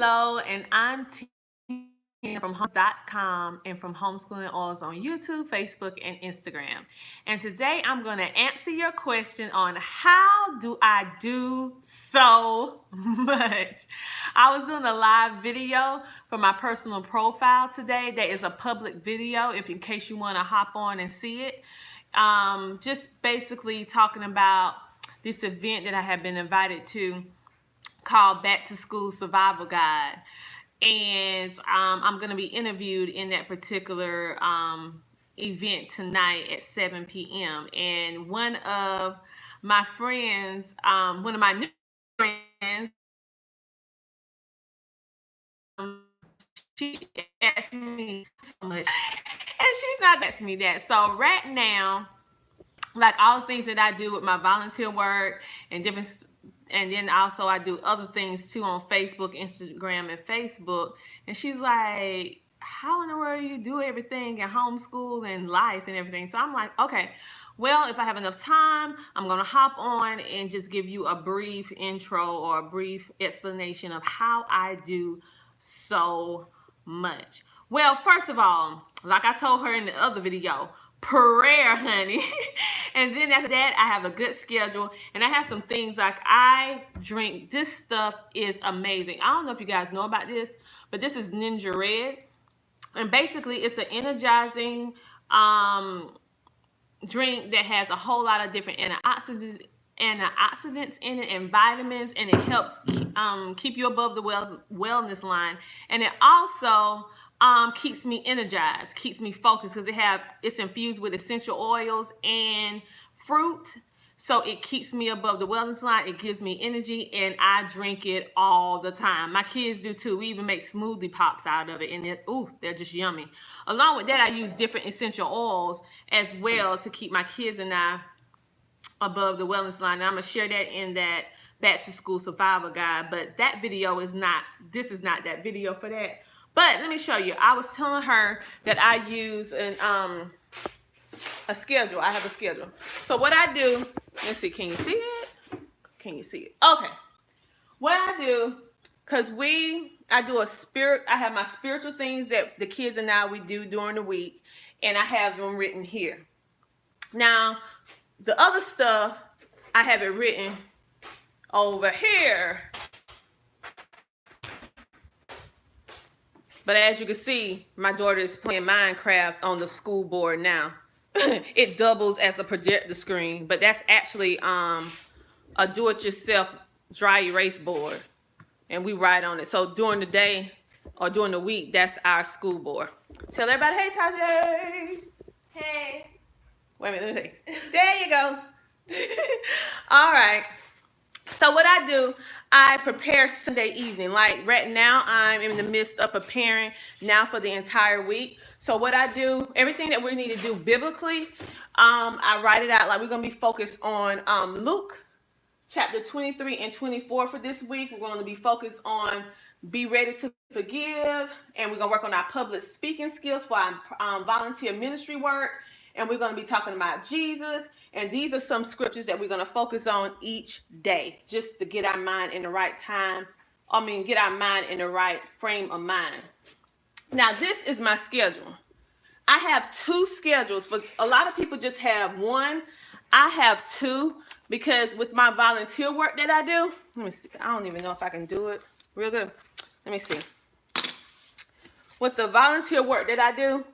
Hello, and I'm Tina from Homeschooling.com and from Homeschooling and Oils on YouTube, Facebook, and Instagram. And today I'm going to answer your question on how do I do so much. I was doing a live video for my personal profile today. That is a public video if in case you want to hop on and see it. Just basically talking about this event that I have been invited to called Back to School Survival Guide. And I'm going to be interviewed in that particular event tonight at 7 p.m. And one of my friends, one of my new friends, she asked me so much. And she's not asking me that. So right now, like all the things that I do with my volunteer work and different, and then also I do other things too on Facebook, Instagram, and Facebook. And she's like, how in the world do you do everything and homeschool and life and everything? So I'm like, okay, well, if I have enough time, I'm going to hop on and just give you a brief intro or a brief explanation of how I do so much. Well, first of all, like I told her in the other video, prayer, honey. And then after that, I have a good schedule, and I have some things like I drink. This stuff is amazing. I don't know if you guys know about this, but this is Ninja Red, and basically it's an energizing drink that has a whole lot of different antioxidants in it and vitamins, and it helps keep you above the wellness line. And it also keeps me energized, keeps me focused, because it's infused with essential oils and fruit. So it keeps me above the wellness line. It gives me energy, and I drink it all the time. My kids do too. We even make smoothie pops out of it, and they're just yummy. Along with that, I use different essential oils as well to keep my kids and I above the wellness line. And I'm gonna share that in that Back to School Survival Guide. But that video is not. This is not that video for that. But let me show you. I was telling her that I use a schedule. I have a schedule. So what I do, let's see, can you see it? Can you see it? Okay. What I do, because I have my spiritual things that the kids and I, we do during the week, and I have them written here. Now, the other stuff, I have it written over here. But as you can see, my daughter is playing Minecraft on the school board now. It doubles as a projector screen, but that's actually a do-it-yourself dry erase board, and we write on it. So during the day or during the week, that's our school board. Tell everybody, hey, Tajay. Hey. Wait a minute, let me see. There you go. All right. So what I do, I prepare Sunday evening. Like right now, I'm in the midst of preparing now for the entire week. So what I do, everything that we need to do biblically, I write it out. Like we're going to be focused on Luke chapter 23 and 24 for this week. We're going to be focused on be ready to forgive. And we're going to work on our public speaking skills for our volunteer ministry work. And we're going to be talking about Jesus. And these are some scriptures that we're going to focus on each day, just to get our mind in the right get our mind in the right frame of mind. Now, this is my schedule. I have two schedules. For a lot of people just have one. I have two, because with my volunteer work that I do, let me see. I don't even know if I can do it real good. Let me see. With the volunteer work that I do,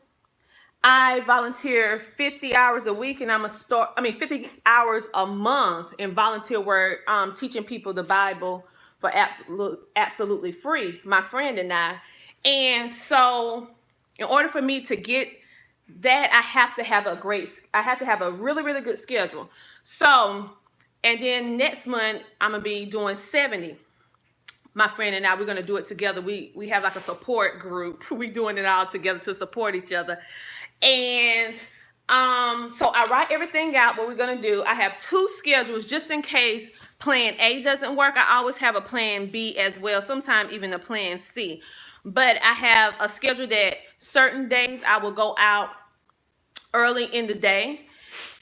I volunteer 50 hours a week, and 50 hours a month in volunteer work, teaching people the Bible for absolutely free, my friend and I. And so in order for me to get that, I have to have a really, really good schedule. So, and then next month, I'm going to be doing 70. My friend and I, we're going to do it together. We have like a support group. We're doing it all together to support each other. And so I write everything out, what we're going to do. I have two schedules just in case plan A doesn't work. I always have a plan B as well, sometimes even a plan C. But I have a schedule that certain days I will go out early in the day.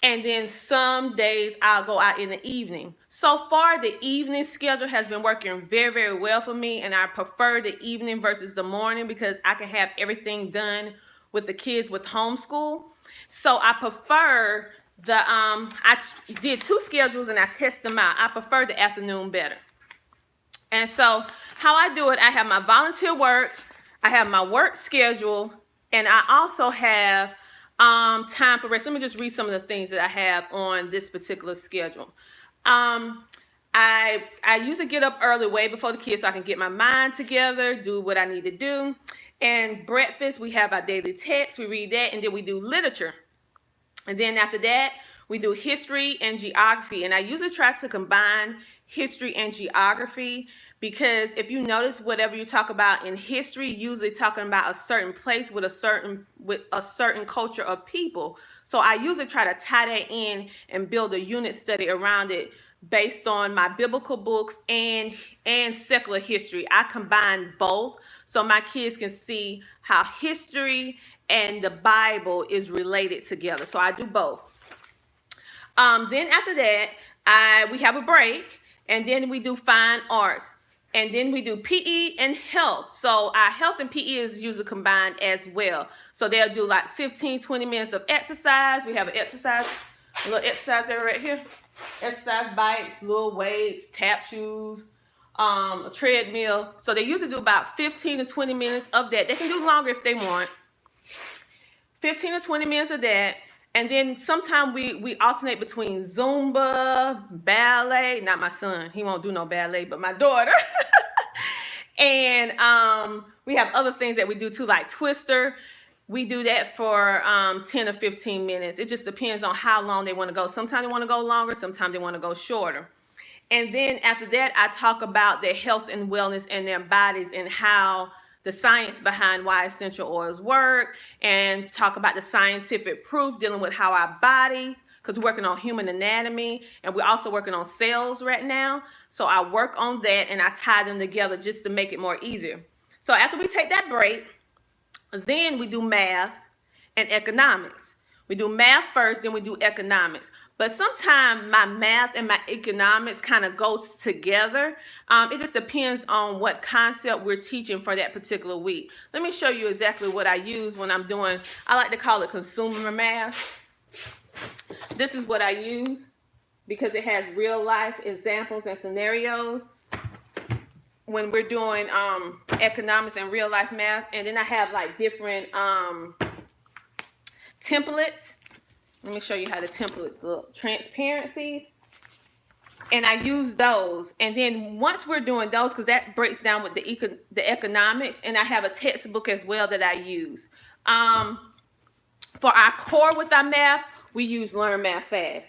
And then some days I'll go out in the evening. So far, the evening schedule has been working very, very well for me, and I prefer the evening versus the morning because I can have everything done with the kids with homeschool. So I prefer I did 2 schedules and I test them out. I prefer the afternoon better. And so how I do it, I have my volunteer work, I have my work schedule, and I also have time for rest. Let me just read some of the things that I have on this particular schedule. I usually get up early, way before the kids, so I can get my mind together, do what I need to do. And breakfast, we have our daily text, we read that, and then we do literature. And then after that, we do history and geography. And I usually try to combine history and geography because if you notice, whatever you talk about in history, usually talking about a certain place with a certain culture of people. So I usually try to tie that in and build a unit study around it based on my biblical books and secular history. I combine both so my kids can see how history and the Bible is related together. So I do both. Then after that, we have a break, and then we do fine arts, and then we do PE and health. So our health and PE is usually combined as well. So they'll do like 15-20 minutes of exercise. We have a little exercise area right here. Exercise bikes, little weights, tap shoes, a treadmill. So they usually do about 15 to 20 minutes of that. They can do longer if they want. 15 to 20 minutes of that. And then sometimes we alternate between Zumba, ballet. Not my son. He won't do no ballet, but my daughter. And we have other things that we do too, like Twister. We do that for 10 or 15 minutes. It just depends on how long they want to go. Sometimes they want to go longer. Sometimes they want to go shorter. And then after that, I talk about their health and wellness and their bodies and how the science behind why essential oils work, and talk about the scientific proof dealing with how our body, because we're working on human anatomy, and we're also working on cells right now. So I work on that and I tie them together just to make it more easier. So after we take that break, then we do math and economics. We do math first, then we do economics. But sometimes my math and my economics kind of goes together. It just depends on what concept we're teaching for that particular week. Let me show you exactly what I use when I'm doing, I like to call it consumer math. This is what I use because it has real life examples and scenarios when we're doing economics and real life math. And then I have like different templates. Let me show you how the templates look. Transparencies. And I use those. And then once we're doing those, because that breaks down with the economics, and I have a textbook as well that I use. For our core with our math, we use Learn Math Fast.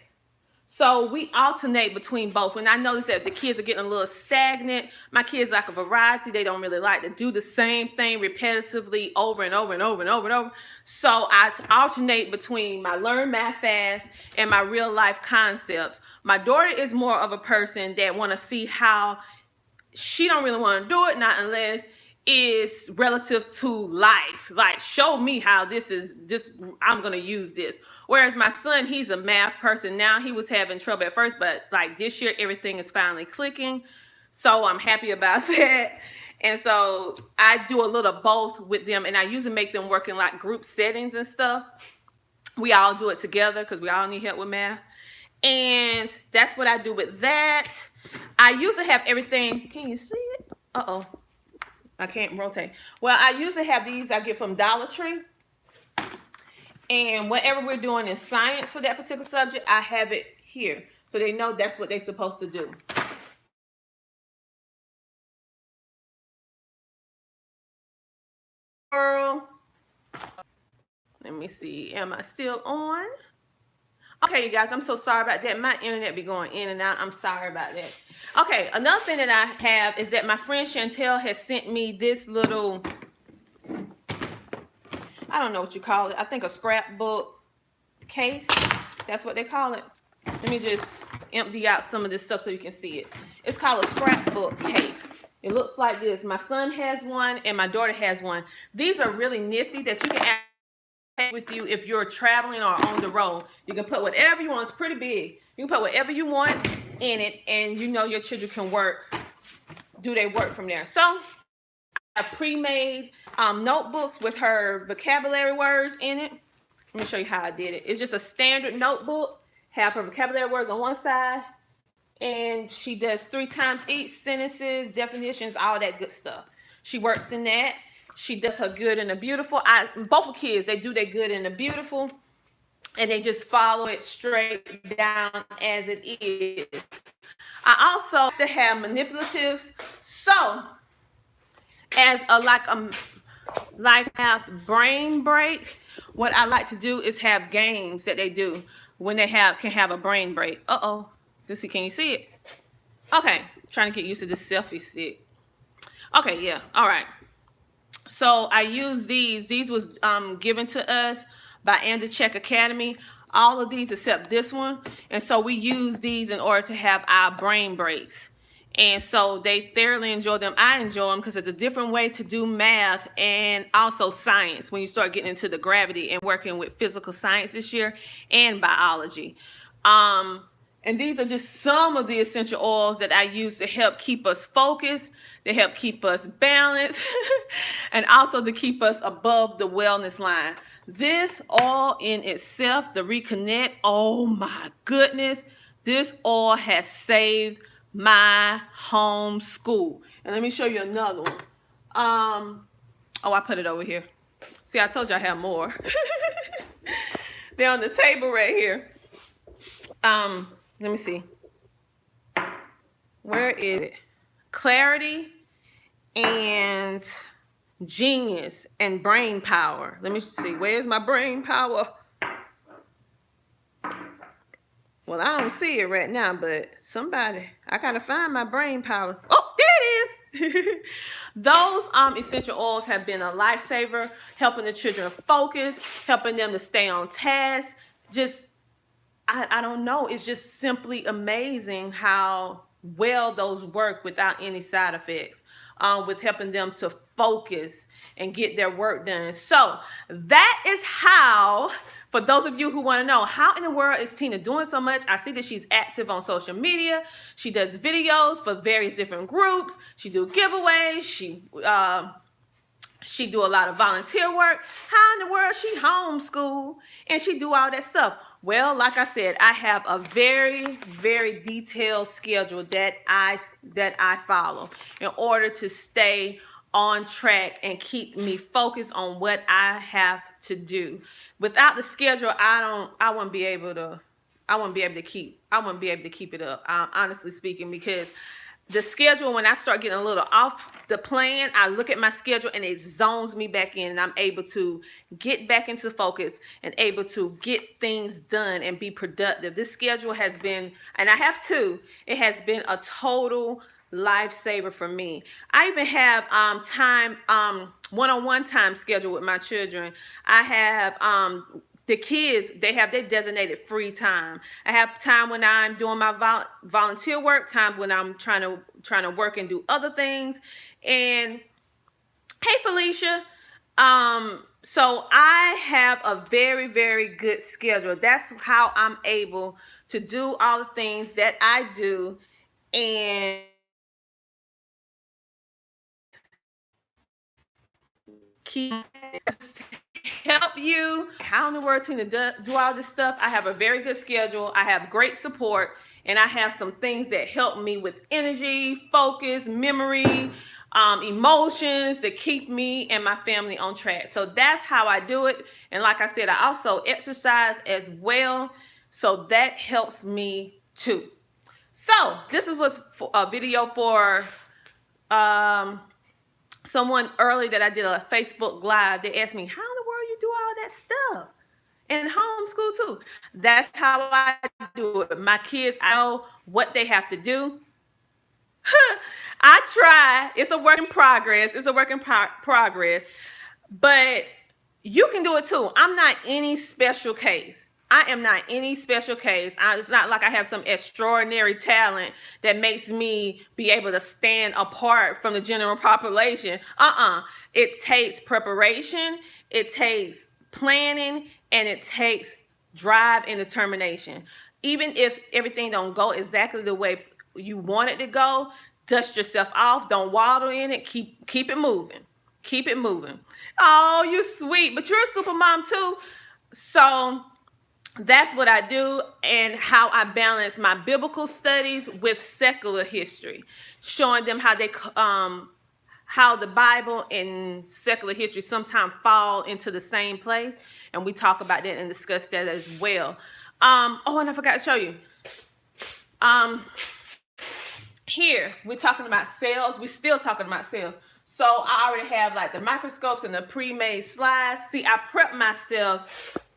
So we alternate between both. When I notice that the kids are getting a little stagnant, my kids like a variety. They don't really like to do the same thing repetitively over and over and over and over and over. So I alternate between my Learn Math Fast and my real life concepts. My daughter is more of a person that want to see how she don't really want to do it, not unless it's relative to life. Like, show me how I'm going to use this. Whereas my son, he's a math person now. He was having trouble at first, but like this year, everything is finally clicking. So I'm happy about that. And so I do a little both with them, and I usually make them work in like group settings and stuff. We all do it together because we all need help with math. And that's what I do with that. I usually have everything. Can you see it? Uh-oh. I can't rotate. Well, I usually have these I get from Dollar Tree. And whatever we're doing in science for that particular subject, I have it here. So they know that's what they're supposed to do. Let me see. Am I still on? Okay, you guys, I'm so sorry about that. My internet be going in and out. I'm sorry about that. Okay, another thing that I have is that my friend Chantel has sent me this little, I don't know what you call it. I think a scrapbook case. That's what they call it. Let me just empty out some of this stuff so you can see it. It's called a scrapbook case. It looks like this. My son has one and my daughter has one. These are really nifty that you can take with you if you're traveling or on the road. You can put whatever you want. It's pretty big. You can put whatever you want in it, and you know your children can do their work from there. So I have pre-made notebooks with her vocabulary words in it. Let me show you how I did it. It's just a standard notebook. Have her vocabulary words on one side, and she does 3 times each, sentences, definitions, all that good stuff. She works in that. She does her good and the beautiful. Both of kids, they do their good and the beautiful, and they just follow it straight down as it is. I also have to have manipulatives. So as a math brain break, what I like to do is have games that they do when they can have a brain break. Sissy, can you see it? Okay, trying to get used to this selfie stick. Okay, yeah, all right. So I use these. These was given to us by Check Academy. All of these except this one. And so we use these in order to have our brain breaks. And so they thoroughly enjoy them. I enjoy them because it's a different way to do math and also science when you start getting into the gravity and working with physical science this year and biology. And these are just some of the essential oils that I use to help keep us focused, to help keep us balanced, and also to keep us above the wellness line. This oil in itself, the Reconnect, oh my goodness, this oil has saved my homeschool. And let me show you another one. I put it over here. See, I told you I have more. They're on the table right here. Let me see. Where is it? Clarity and Genius and Brain Power. Let me see. Where's my brain power? Well, I don't see it right now, but I gotta find my brain power. Oh, there it is. Those essential oils have been a lifesaver, helping the children focus, helping them to stay on task. I don't know. It's just simply amazing how well those work without any side effects, with helping them to focus and get their work done. So that is how, for those of you who want to know, how in the world is Tina doing so much? I see that she's active on social media. She does videos for various different groups. She do giveaways. She do a lot of volunteer work. How in the world she homeschool and she do all that stuff? Well, like I said, I have a very, very detailed schedule that I follow in order to stay on track and keep me focused on what I have to do. Without the schedule, I wouldn't be able to keep it up. Honestly speaking, because the schedule, when I start getting a little off the plan, I look at my schedule and it zones me back in, and I'm able to get back into focus and able to get things done and be productive. This schedule has been, and I have two, it has been a total lifesaver for me. I even have time, one-on-one time scheduled with my children. I have the kids, they have their designated free time. I have time when I'm doing my volunteer work, time when I'm trying to work and do other things. And hey, Felicia. So I have a very, very good schedule. That's how I'm able to do all the things that I do and help you. How in the world to do all this stuff? I have a very good schedule. I have great support, and I have some things that help me with energy, focus, memory, emotions that keep me and my family on track. So that's how I do it. And like I said, I also exercise as well. So that helps me too. So this was a video for someone early that I did a Facebook Live. They asked me, how in the world you do all that stuff and homeschool too? That's how I do it. My kids, I know what they have to do. I try. It's a work in progress. But you can do it too. I'm not any special case. I am not any special case. It's not like I have some extraordinary talent that makes me be able to stand apart from the general population. It takes preparation. It takes planning, and it takes drive and determination. Even if everything don't go exactly the way you want it to go, dust yourself off. Don't waddle in it. Keep it moving. Keep it moving. Oh, you sweet, but you're a super mom too. So that's what I do, and how I balance my biblical studies with secular history, showing them how the Bible and secular history sometimes fall into the same place, and we talk about that and discuss that as well. Oh, and I forgot to show you. Here we're talking about cells. We're still talking about cells. So I already have like the microscopes and the pre-made slides. See, I prep myself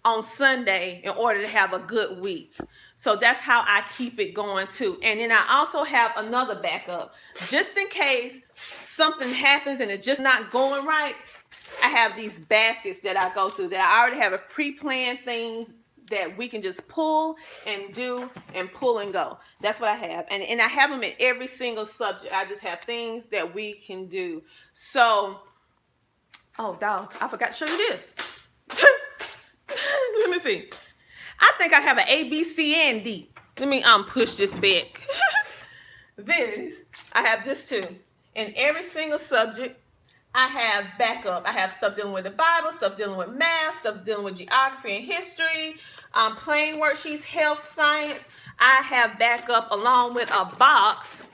on Sunday in order to have a good week. So that's how I keep it going too. And then I also have another backup. Just in case something happens and it's just not going right, I have these baskets that I go through that I already have a pre-planned things that we can just pull and do and pull and go. That's what I have. And I have them in every single subject. I just have things that we can do. So, oh, dog, I forgot to show you this. Let me see. I think I have an A, B, C, and D. Let me push this back. I have this too. In every single subject, I have backup. I have stuff dealing with the Bible, stuff dealing with math, stuff dealing with geography and history, plain worksheets, health, science. I have backup along with a box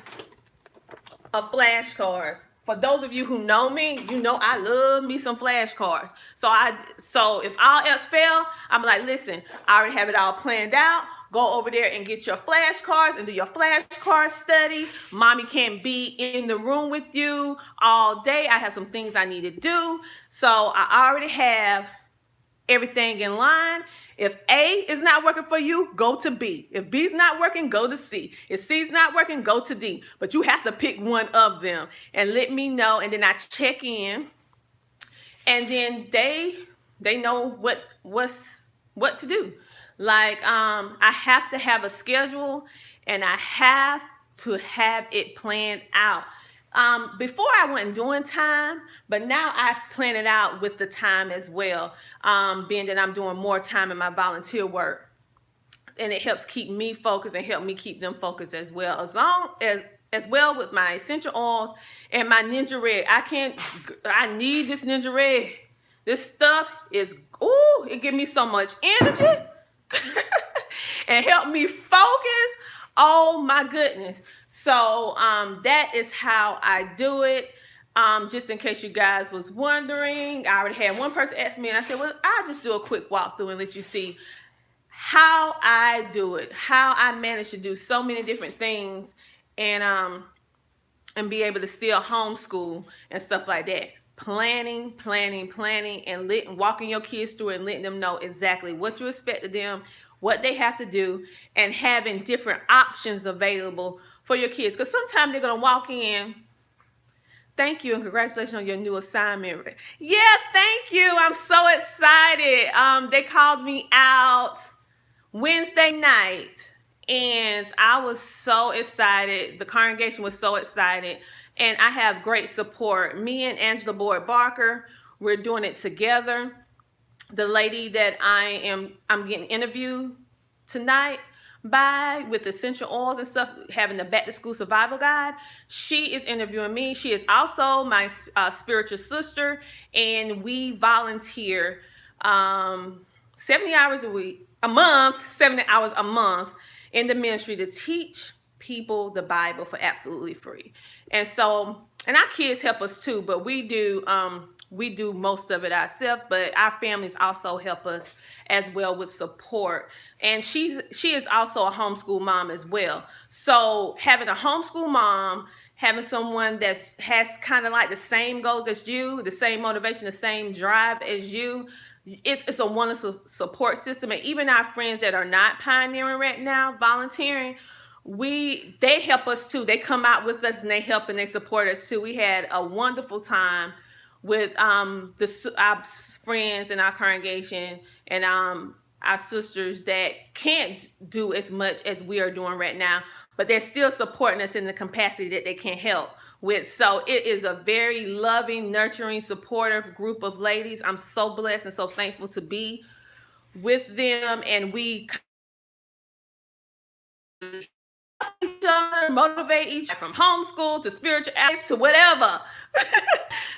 of flashcards. For those of you who know me, you know I love me some flashcards. So if all else fail, I'm like, listen, I already have it all planned out. Go over there and get your flashcards and do your flashcard study. Mommy can't be in the room with you all day. I have some things I need to do. So I already have everything in line. If A is not working for you, go to B. If B is not working, go to C. If C is not working, go to D. But you have to pick one of them and let me know. And then I check in, and then they know what to do. Like I have to have a schedule, and I have to have it planned out. Before I wasn't doing time, but now I plan it out with the time as well, being that I'm doing more time in my volunteer work. And it helps keep me focused and help me keep them focused as well. As well with my essential oils and my Ninja Red. I need this Ninja Red. This stuff is, ooh, it gives me so much energy and help me focus. Oh my goodness. So that is how I do it. Just in case you guys was wondering, I already had one person ask me, and I said, well, I'll just do a quick walkthrough and let you see how I do it, how I manage to do so many different things and be able to still homeschool and stuff like that. Planning, and walking your kids through and letting them know exactly what you expect of them, what they have to do, and having different options available for your kids. Because sometimes they're going to walk in, thank you, and congratulations on your new assignment. Yeah, thank you. I'm so excited. They called me out Wednesday night, and I was so excited. The congregation was so excited, and I have great support. Me and Angela Boyd Barker, we're doing it together. The lady that I'm getting interviewed tonight by with essential oils and stuff, having the back to school survival guide, she is interviewing me. She is also my spiritual sister, and we volunteer 70 hours a month, 70 hours a month in the ministry to teach people the Bible for absolutely free. And so, and our kids help us too, but we do most of it ourselves, but our families also help us as well with support. And she is also a homeschool mom as well. So having a homeschool mom, having someone that has kind of like the same goals as you, the same motivation, the same drive as you, it's a wonderful support system. And even our friends that are not pioneering right now, volunteering, they help us too. They come out with us and they help and they support us too. We had a wonderful time with our friends in our congregation and our sisters that can't do as much as we are doing right now, but they're still supporting us in the capacity that they can help. with. So it is a very loving, nurturing, supportive group of ladies. I'm so blessed and so thankful to be with them, and we each other, motivate each other, from homeschool to spiritual life to whatever.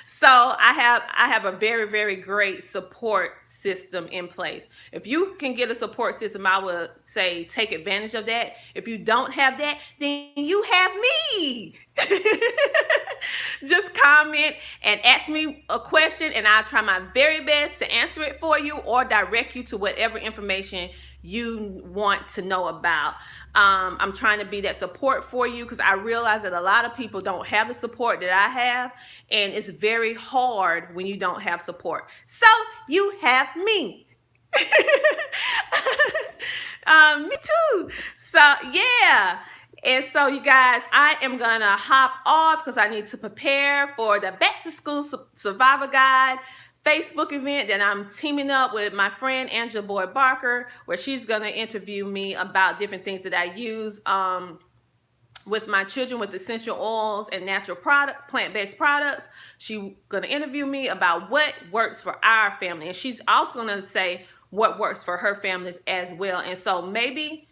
So I have a very, very great support system in place. If you can get a support system, I would say take advantage of that. If you don't have that, then you have me. Just comment and ask me a question, and I'll try my very best to answer it for you or direct you to whatever information you want to know about. I'm trying to be that support for you because I realize that a lot of people don't have the support that I have, and it's very hard when you don't have support. So you have me. Me too. So yeah. And so you guys, I am gonna hop off because I need to prepare for the Back to School Survivor Guide Facebook event that I'm teaming up with my friend Angela Boyd Barker, where she's gonna interview me about different things that I use with my children with essential oils and natural products, plant-based products. She's gonna interview me about what works for our family, and she's also gonna say what works for her families as well. And so maybe,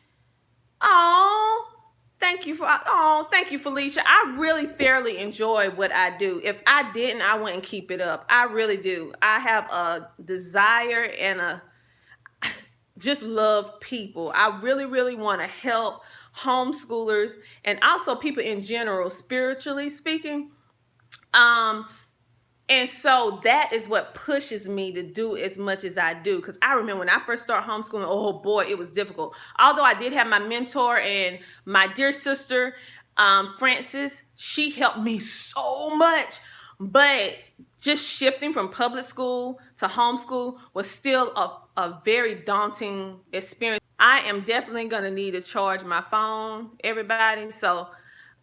thank you, Felicia. I really thoroughly enjoy what I do. If I didn't, I wouldn't keep it up. I really do. I have a desire and just love people. I really, really want to help homeschoolers and also people in general, spiritually speaking. And so that is what pushes me to do as much as I do. Because I remember when I first started homeschooling, oh boy, it was difficult. Although I did have my mentor and my dear sister, Frances, she helped me so much. But just shifting from public school to homeschool was still a very daunting experience. I am definitely going to need to charge my phone, everybody. So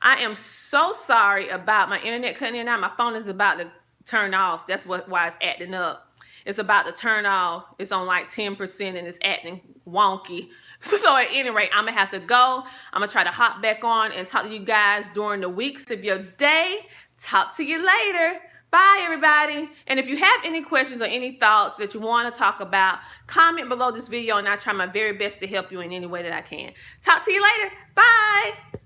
I am so sorry about my internet cutting in and out. My phone is about to turn off. That's why it's acting up. It's about to turn off. It's on like 10% and it's acting wonky. So at any rate, I'm gonna have to go. I'm gonna try to hop back on and talk to you guys during the weeks of your day. Talk to you later. Bye, everybody. And if you have any questions or any thoughts that you want to talk about, comment below this video and I'll try my very best to help you in any way that I can. Talk to you later. Bye.